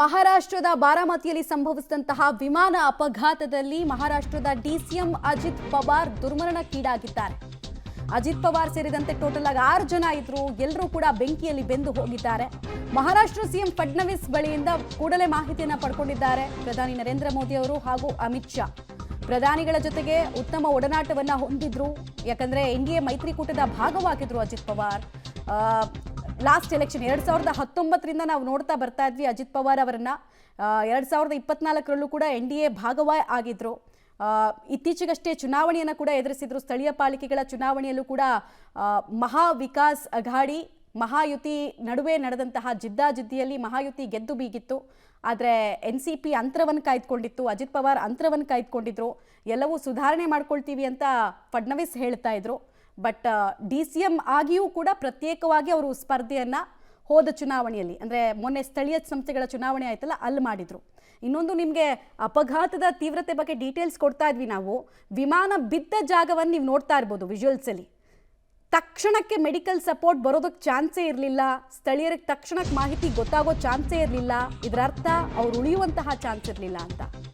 ಮಹಾರಾಷ್ಟ್ರದ ಬಾರಾಮತಿಯಲ್ಲಿ ಸಂಭವಿಸಿದಂತಹ ವಿಮಾನ ಅಪಘಾತದಲ್ಲಿ ಮಹಾರಾಷ್ಟ್ರದ ಡಿಸಿಎಂ ಅಜಿತ್ ಪವಾರ್ ದುರ್ಮರಣಕ್ಕೀಡಾಗಿದ್ದಾರೆ. ಅಜಿತ್ ಪವಾರ್ ಸೇರಿದಂತೆ ಟೋಟಲ್ ಆಗಿ 6 ಜನ ಇದ್ರು. ಎಲ್ಲರೂ ಕೂಡ ಬೆಂಕಿಯಲ್ಲಿ ಬೆಂದು ಹೋಗಿದ್ದಾರೆ. ಮಹಾರಾಷ್ಟ್ರ ಸಿಎಂ ಫಡ್ನವೀಸ್ ಬಳಿಯಿಂದ ಕೂಡಲೇ ಮಾಹಿತಿಯನ್ನು ಪಡ್ಕೊಂಡಿದ್ದಾರೆ ಪ್ರಧಾನಿ ನರೇಂದ್ರ ಮೋದಿ ಅವರು ಹಾಗೂ ಅಮಿತ್ ಶಾ. ಪ್ರಧಾನಿಗಳ ಜೊತೆಗೆ ಉತ್ತಮ ಒಡನಾಟವನ್ನ ಹೊಂದಿದ್ರು. ಯಾಕಂದ್ರೆ ಎನ್ಡಿಎ ಮೈತ್ರಿಕೂಟದ ಭಾಗವಾಗಿದ್ರು ಅಜಿತ್ ಪವಾರ್. ಲಾಸ್ಟ್ ಎಲೆಕ್ಷನ್ 2019ರಿಂದ ನಾವು ನೋಡ್ತಾ ಬರ್ತಾ ಇದ್ವಿ ಅಜಿತ್ ಪವಾರ್ ಅವರನ್ನ. 2024ರಲ್ಲೂ ಕೂಡ ಎನ್ಡಿಎ ಭಾಗವಾಗಿ ಆಗಿದ್ರು. ಇತ್ತೀಚೆಗಷ್ಟೇ ಚುನಾವಣೆಯನ್ನು ಕೂಡ ಎದುರಿಸಿದ್ರು. ಸ್ಥಳೀಯ ಪಾಲಿಕೆಗಳ ಚುನಾವಣೆಯಲ್ಲೂ ಕೂಡ ಮಹಾ ವಿಕಾಸ್ ಅಘಾಡಿ ಮಹಾಯುತಿ ನಡುವೆ ನಡೆದಂತಹ ಜಿದ್ದಾಜಿದ್ದಿಯಲ್ಲಿ ಮಹಾಯುತಿ ಗೆದ್ದು ಬೀಗಿತ್ತು. ಆದರೆ NCP ಅಂತರವನ್ನು ಕಾಯ್ದುಕೊಂಡಿತ್ತು. ಅಜಿತ್ ಪವಾರ್ ಅಂತರವನ್ನು ಕಾಯ್ದುಕೊಂಡಿದ್ರು. ಎಲ್ಲವೂ ಸುಧಾರಣೆ ಮಾಡ್ಕೊಳ್ತೀವಿ ಅಂತ ಫಡ್ನವೀಸ್ ಹೇಳ್ತಾ ಇದ್ರು. ಬಟ್ DCM ಆಗಿಯೂ ಕೂಡ ಪ್ರತ್ಯೇಕವಾಗಿ ಅವರು ಸ್ಪರ್ಧೆಯನ್ನ ಹೋದ ಚುನಾವಣೆಯಲ್ಲಿ, ಅಂದರೆ ಮೊನ್ನೆ ಸ್ಥಳೀಯ ಸಂಸ್ಥೆಗಳ ಚುನಾವಣೆ ಆಯ್ತಲ್ಲ, ಅಲ್ಲಿ ಮಾಡಿದ್ರು. ಇನ್ನೊಂದು ನಿಮಗೆ ಅಪಘಾತದ ತೀವ್ರತೆ ಬಗ್ಗೆ ಡೀಟೇಲ್ಸ್ ಕೊಡ್ತಾ ಇದ್ವಿ ನಾವು. ವಿಮಾನ ಬಿದ್ದ ಜಾಗವನ್ನು ನೀವು ನೋಡ್ತಾ ಇರ್ಬೋದು ವಿಜುವಲ್ಸಲ್ಲಿ. ತಕ್ಷಣಕ್ಕೆ ಮೆಡಿಕಲ್ ಸಪೋರ್ಟ್ ಬರೋದಕ್ಕೆ ಚಾನ್ಸೇ ಇರಲಿಲ್ಲ. ಸ್ಥಳೀಯರಿಗೆ ತಕ್ಷಣಕ್ಕೆ ಮಾಹಿತಿ ಗೊತ್ತಾಗೋ ಚಾನ್ಸೇ ಇರಲಿಲ್ಲ. ಇದರ ಅರ್ಥ ಅವ್ರು ಉಳಿಯುವಂತಹ ಚಾನ್ಸ್ ಇರಲಿಲ್ಲ ಅಂತ.